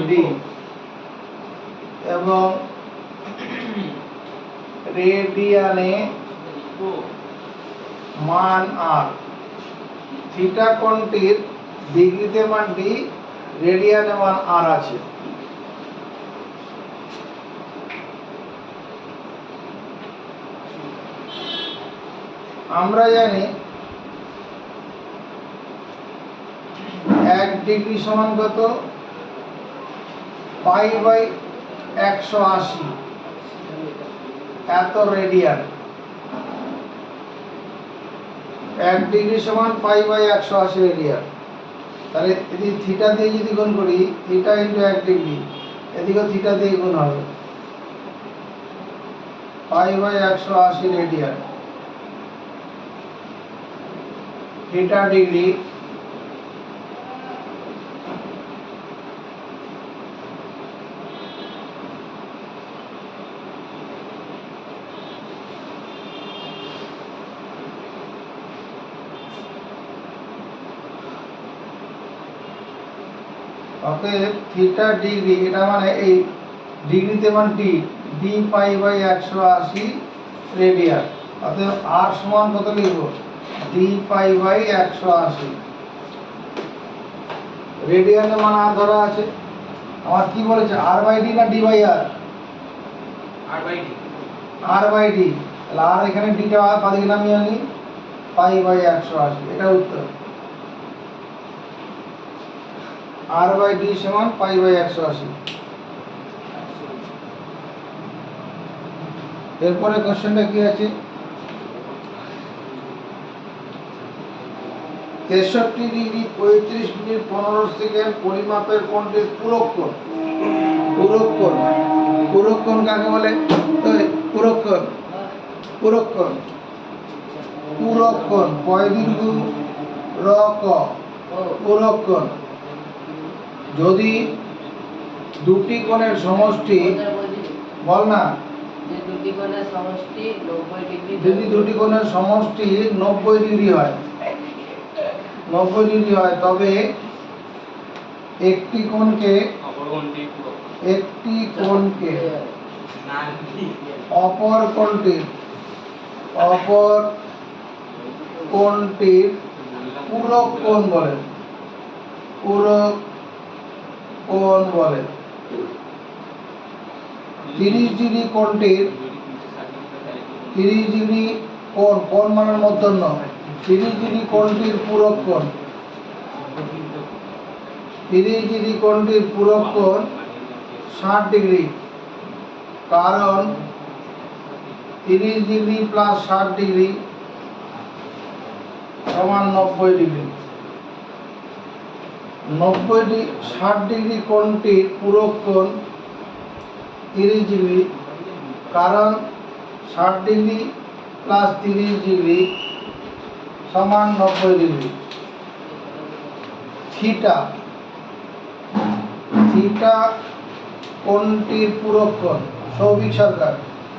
ডি এবং রেডিয়ানে মান আর। থিটা কোণটির ডিগ্রিতে মান ডি, রেডিয়ানে মান আর আছে। আমরা জানি 1 ডিগ্রি সমান কত? পাই বাই 180 এত রেডিয়ান। 1 ডিগ্রি সমান পাই বাই 180 রেডিয়ান। তাহলে যদি থিটা দিয়ে যদি গুণ করি, থিটা ইন্টু 1 ডিগ্রি, এদিকেও থিটা দিয়ে গুণ হবে, pi by 180 radian. Theta degree অতএব থিটা ডিগ্রি, এটা মানে এই ডিগ্রিতে মান D, D pi by 180 radian. অতএব আর সমান কত লিখব? D pi by 180। রেডিয়ানে মান আর ধরা আছে। আমার কি বলেছে? আর বাই ডি না D by R? R by D. R by D. তাহলে আর এখানে ডিটা বাদিকে নামিয়ে আনি, পাই বাই 180। এটা উত্তর। আর বাই ডি সমান পাই বাই 180। এরপরে কোশ্চেনটা কি আছে? 63 ডিগ্রি 35 মিনিট 15 সেকেন্ড পরিমাপের কোণটির পূরক কোণ। পূরক কোণ, পূরক কোণ কাকে বলে? পূরক কোণ, পূরক কোণ, পূরক কোণ, পয় দীর্ঘ র ক, পূরক কোণ। যদি দুটি কোণের সমষ্টি, বল না, যদি দুটি কোণের সমষ্টি 90 ডিগ্রি, যদি দুটি কোণের সমষ্টি 90 ডিগ্রি হয়, 90 ডিগ্রি হয়, তবে একটি কোণকে অপর কোণটির পূরক কোণ বলে। পূরক কোণ বলে। 30 ডিগ্রি কোণটির, 30 ডিগ্রি কোণ মানে মধ্যন্ন, 30 ডিগ্রি কোণটির পূরক কোণ, 30 ডিগ্রি কোণটির পূরক কোণ 60 ডিগ্রি। কারণ 30 ডিগ্রি প্লাস 60 ডিগ্রি সমান 90 ডিগ্রি। 60 ডিগ্রি কোণটির পূরক কোণ 30 ডিগ্রি, কারণ 60 ডিগ্রি প্লাস 30 ডিগ্রি সমান 90 ডিগ্রি। থিটা, থিটা কোণটির পূরক কোণ, সৌভিক সরকার,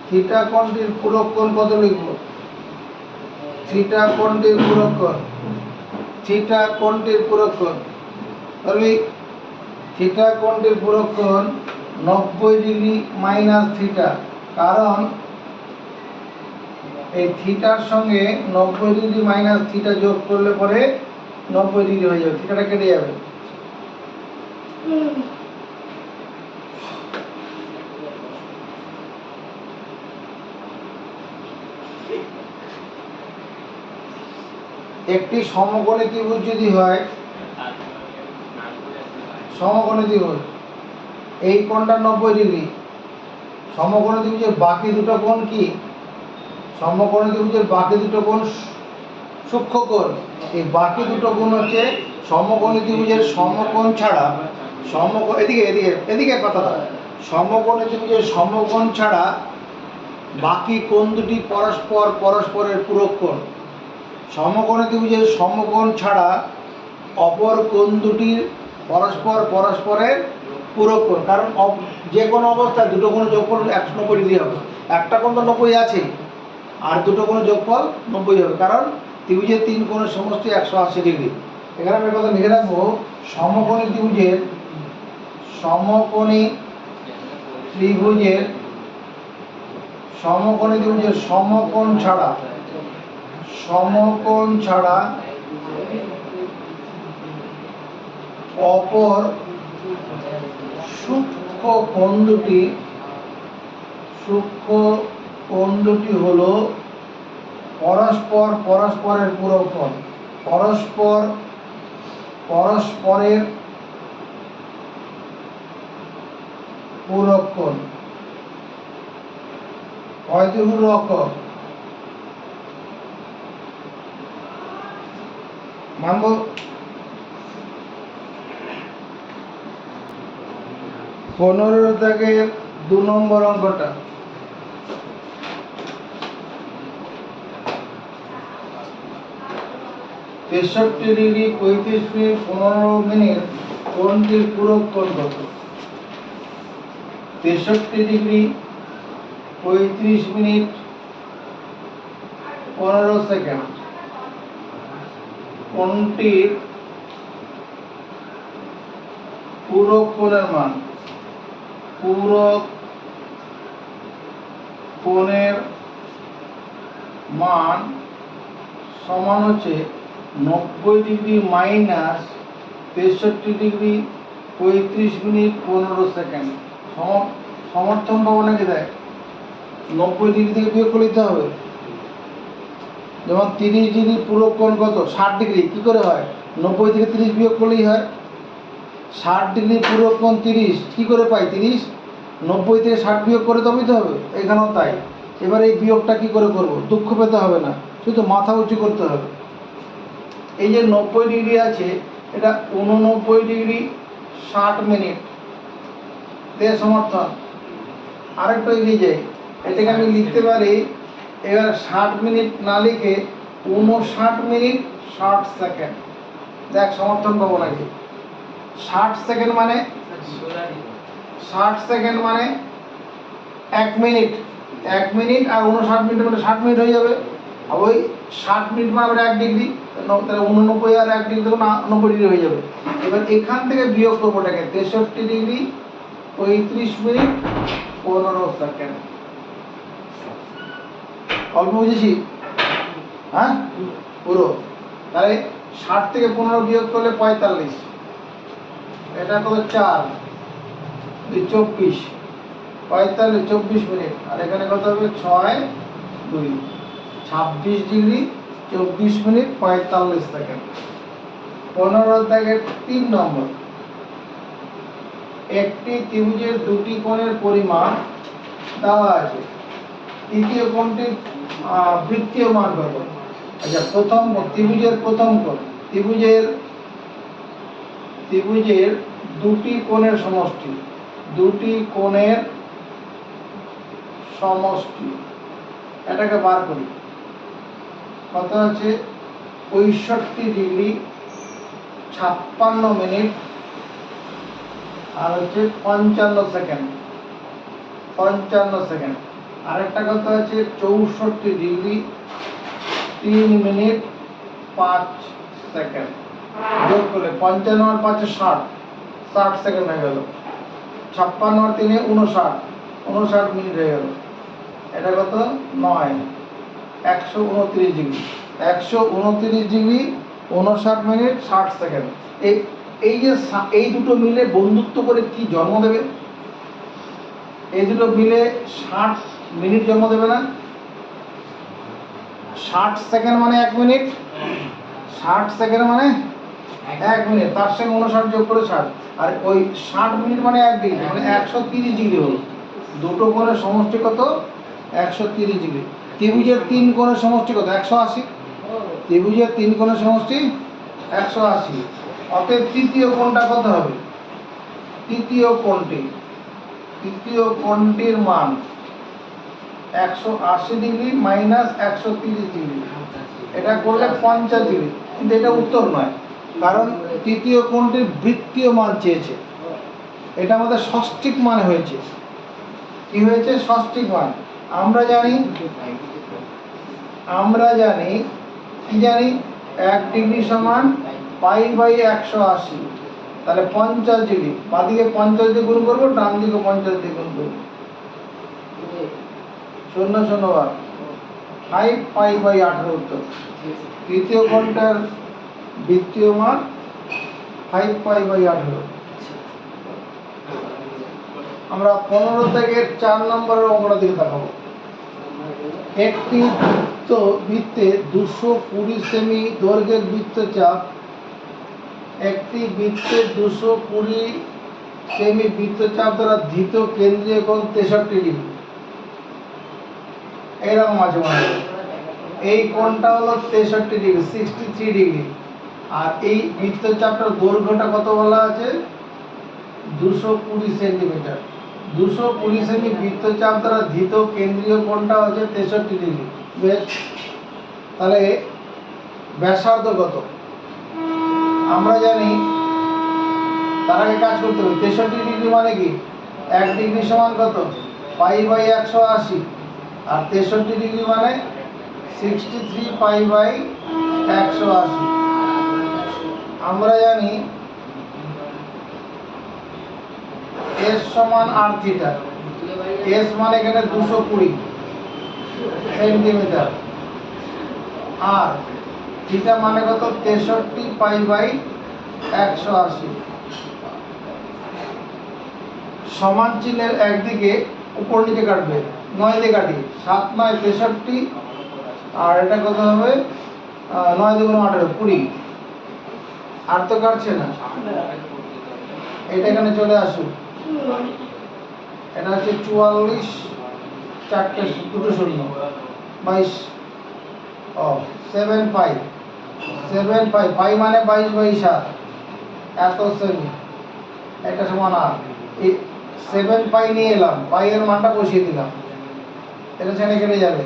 থিটা কোণটির পূরক কোণ কত লিখব? থিটা কোণটির পূরক কোণ, থিটা কোণটির পূরক কোণ বলবি, থিটা কোণটির পূরক কোণ 90 ডিগ্রি মাইনাস থিটা, কারণ এই থিটার সঙ্গে 90 ডিগ্রি মাইনাস থিটা যোগ করলে পরে 90 ডিগ্রি হয়ে যাবে, থিটাটা কেটে যাবে। একটি সমকোণী ত্রিভুজ যদি হয়, সমকোণী ত্রিভুজ, এই কোণটা 90 ডিগ্রি, সমকোণী ত্রিভুজের বাকি দুটো কোণ কি? সমকোণী ত্রিভুজের বাকি দুটো কোণ সূক্ষ্ম কোণ। এই বাকি দুটো কোণ হচ্ছে সমকোণী ত্রিভুজের সমকোণ ছাড়া, সমকোণ, এদিকে এদিকে এদিকে কথাটা, সমকোণী ত্রিভুজের সমকোণ ছাড়া বাকি কোণ দুটি পরস্পরের পূরক কোণ। সমকোণী ত্রিভুজের সমকোণ ছাড়া অপর কোণ দুটির পরস্পরের পূরক কোণ, কারণ যে কোনো অবস্থায় দুটো কোণ যোগফল 190 ডিগ্রি হবে। একটা কোণ তো 90 আছেই, আর দুটো কোণের যোগফল 90 হবে, কারণ ত্রিভুজের 3 কোণের সমষ্টি 180 ডিগ্রি। এখানে আমি কথা লিখে রাখবো, সমকোণী ত্রিভুজের, সমকোণী ত্রিভুজের, সমকোণী ত্রিভুজের সমকোণ ছাড়া, সমকোণ ছাড়া অপর সূক্ষ্ম কোণ দুটি, সূক্ষ্ম কোণ দুটি হলো পরস্পরের পূরক কোণ, পরস্পরের পূরক কোণ। কয়টিগুলো অক্ষর মানব? 15 থেকে 2 নম্বর অঙ্কটা, তেষট্টি ডিগ্রি 35 মিনিট 15 মিনিট কোণটির পূরক কোণ কত? 63 ডিগ্রি 35 মিনিট 15 সেকেন্ড কোণটির পূরক কোণের মান, পূরক কোণের মান সমান হচ্ছে 90 degree minus 63 degree 35 minute 15 second. সমর্থন পাবো নাকি? দেখ, 90 ডিগ্রি থেকে বিয়োগ করে দিতে হবে। যেমন 30 ডিগ্রি পূরক কোণ কত? 60 ডিগ্রি। কি করে হয়? 90 থেকে 30 বিয়োগ করলেই হয়। 60 ডিগ্রি পূরক কোণ 30, কি করে পাই 30? 90 থেকে 60 বিয়োগ করে তবেই তো হবে, এখানেও তাই। এবার এই বিয়োগটা কি করে করব? দুঃখ পেতে হবে না, শুধু মাথা উঁচু করতে হবে। এই যে 90 ডিগ্রি আছে, এটা 89 ডিগ্রি 60 মিনিট তে সমর্থন। আরেকটু এগিয়ে যাই, এটাকে আমি লিখতে পারি, এবার 60 মিনিট না লিখে 59 মিনিট 60 সেকেন্ড। দেখ সমর্থন পাবো নাকি? 60 সেকেন্ড মানে 60 সেকেন্ড মানে 1 মিনিট, 1 মিনিট আর 59 মিনিট মানে 60 মিনিট হয়ে যাবে। আর ওই 60 মিনিট মানে আবার 1 ডিগ্রি, তাহলে 89 আর 1 ডিগ্রি তখন 90 ডিগ্রি হয়ে যাবে। এবার এখান থেকে বিয়োগ করবো এটাকে, 63 ডিগ্রি 35 মিনিট 15 সেকেন্ড। অল্প বুঝেছি? হ্যাঁ, পুরো। তাহলে 60 থেকে 15 বিয়োগ করলে 45, এটা কত? 4 24, 45 24 মিনিট। আর এখানে কত হবে? 6 2 26 ডিগ্রি 24 মিনিট 45 সেকেন্ড। 15 থেকে 3 নম্বর, একটি ত্রিভুজের দুটি কোণের পরিমাণ দেওয়া আছে, তৃতীয় কোণটির বৃত্তীয় মান কত? আচ্ছা, প্রথম ত্রিভুজের প্রথম কোণ, ত্রিভুজের দুটি কোণের সমষ্টি, দুটি কোণের সমষ্টি, এটাকে বার করি। কত আছে 65 ডিগ্রি 56 মিনিট আর হচ্ছে 55 সেকেন্ড, 55 সেকেন্ড। আরেকটা কত আছে 64 ডিগ্রি 3 মিনিট 5 সেকেন্ড। যোগ করলে 55 আর 5 60, 60 সেকেন্ড হয়ে গেল। 56 আর 3 59, 59 মিনিট হয়ে গেল। এটা কত 9, 129 ডিগ্রি, 129 ডিগ্রি 59 মিনিট 60 সেকেন্ড। এই যে এই দুটো মিলে বন্ধুত্ব করে কি জন্ম দেবে? এই দুটো মিলে 60 মিনিট জন্ম দেবে না? 60 সেকেন্ড মানে 1 মিনিট, 60 সেকেন্ড মানে 1 মিনিট, তার সঙ্গে 59 যোগ করে 60, আর ওই 60 মিনিট মানে 1 ডিগ্রি, মানে 130 ডিগ্রি হলো। দুটো কোণের সমষ্টি কত? 130 ডিগ্রি। ত্রিভুজের 3 কোণের সমষ্টি কত? 180। ত্রিভুজের 3 কোণের সমষ্টি 180। অতএব তৃতীয় কোণটা কত হবে? তৃতীয় কোণটির মান 180 ডিগ্রি মাইনাস 130 ডিগ্রি, এটা করলে 50 ডিগ্রি। কিন্তু এটা উত্তর নয়, কারণ তৃতীয় কোণটির বৃত্তীয় মান চেয়েছে। এটা আমাদের ষষ্ঠিক মান হয়েছে। কি হয়েছে? ষষ্ঠিক মান। আমরা জানি কি জানি 1 ডিগ্রি সমান পাই বাই 180। তাহলে 50 ডিগ্রি, বাঁদিকে 50 দিয়ে গুণ করবো, ডান দিকে 50 দিয়ে গুণ করবো। 0 0 বার 5 পাই বাই 18 উত্তর। তৃতীয় কোণটার বৃত্তীয় মান 5 পাই বাই 18। আমরা 15 থেকে 4 নম্বরের অঙ্কটা দিকে তাকাবো। একটি বৃত্তে 220 সেমি দৈর্ঘ্যের বৃত্তচাপ, একটি বৃত্তে 220 সেমি বৃত্তচাপ দ্বারা ধৃত কেন্দ্রীয় কোণ 63 ডিগ্রি। এইরকম আছে মনে হয়। এই কোণটা হলো 63 ডিগ্রি, 63 ডিগ্রি। আর এই বৃত্তচাপটার দৈর্ঘ্যটা কত বলা আছে? 220 সেন্টিমিটার। 220 সেমি বৃত্তচাপ দ্বারা ধৃত কেন্দ্রীয় কোণটা হচ্ছে 63 ডিগ্রি। বেশ, তাহলে ব্যাসার্ধ কত? আমরা জানি, তার আগে কাজ করতে হবে। 63 ডিগ্রি মানে কি? 1 ডিগ্রি সমান কত? পাই বাই 180। আর 63 ডিগ্রি মানে 63 পাই বাই 180। আমরা জানি এস সমান আর থিটা। এস মানে এখানে 220 সেন্টিমিটার, আর থিটা মানে কত? 63 পাই বাই 180। সমান চিহ্নের একদিকে উপর নিচে কাটবে, 9 দিয়ে কাটি, 7 9 63, আর এটা কত হবে? 9 2 18 20। আর তো কাটছে না, এটা এখানে চলে আসুক। এটা হচ্ছে 44 4টে 2 শূন্য 22 7 পাই, 7 পাই, পাই মানে 22 বাই 7, এত সেমি। এটা সমান আর এই 7 পাই নিয়ে এলাম, পাই এর মানটা বসিয়ে দিলাম, এটা সেখানে কেটে যাবে।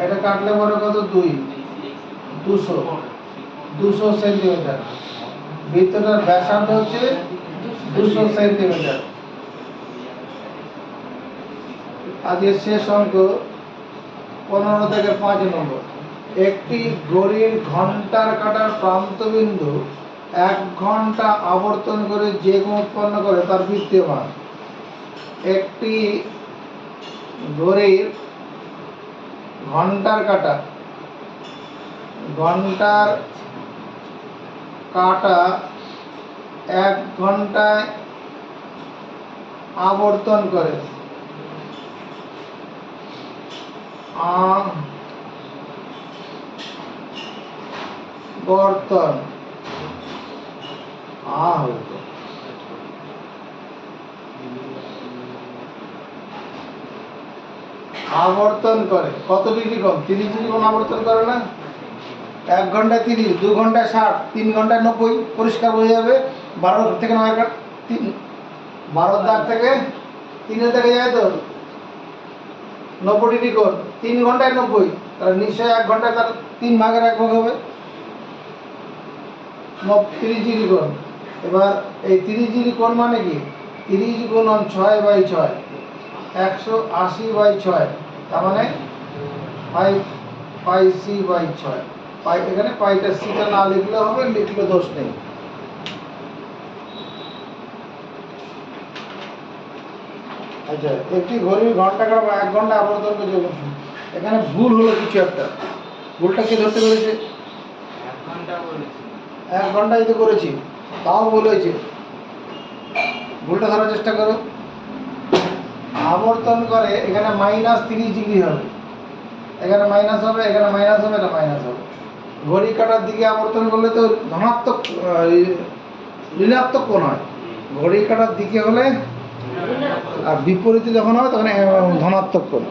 এটা কাটলে পরে কত? 200 সেন্টিমিটার। বৃত্তটার ব্যাসার্ধ হচ্ছে 200 সেন্টিমিটার। আজকের শেষ অঙ্ক 15 থেকে 5 নম্বর। একটি ঘড়ির ঘন্টার কাঁটার প্রান্তবিন্দু 1 ঘন্টা আবর্তন করে যে কোণ উৎপন্ন করে তার বৃত্তীয় মান। একটি ঘড়ির ঘন্টার কাঁটা 1 ঘন্টায় আবর্তন করে আবর্তন করে কত ডিগ্রি কোণ? 30 ডিগ্রি কোণ আবর্তন করে না? 1 ঘন্টায় 30, 2 ঘন্টায় 60, 3 ঘন্টায় 90, পরিষ্কার বোঝা যাবে। 12 থেকে 9 কাট 12 দাগ থেকে 3 থেকে যায় তো 90 ডিগ্রি কোণ, 3 ঘন্টায় 90, তাহলে নিশ্চয়ই 1 ঘন্টায় তার 3 ভাগের 1 ভাগ হবে 30 ডিগ্রি কোণ। এবার এই 30 ডিগ্রি কোণ মানে কি? 30 গুণন 6/6, 180/6, তার মানে 5 পাই c/6। পাই, এখানে পাইটা সিটা না লিখলে হবে, লিখলে দোষ নেই। আচ্ছা, একটি ঘড়ির ঘন্টা কাটা বা 1 ঘন্টা আবর্তন করছে, এখানে ভুল হলো কিছু একটা। ভুলটা কে ধরতে পেরেছে? 1 ঘন্টা বলেছি। 1 ঘন্টায় তো করেছি, তাও ভুল হয়েছে। ভুলটা ধরার চেষ্টা করো। আবর্তন করে এখানে -30 ডিগ্রি হবে, এখানে মাইনাস হবে, এখানে মাইনাস হবে, এটা মাইনাস হবে। ঘড়ি কাটার দিকে আবর্তন করলে তো ধনাত্মক ঋণাত্মক কোণ হয়। ঘড়ি কাটার দিকে হলে আর বিপরীতে যখন হয় তখন ধনাত্মক কোণ।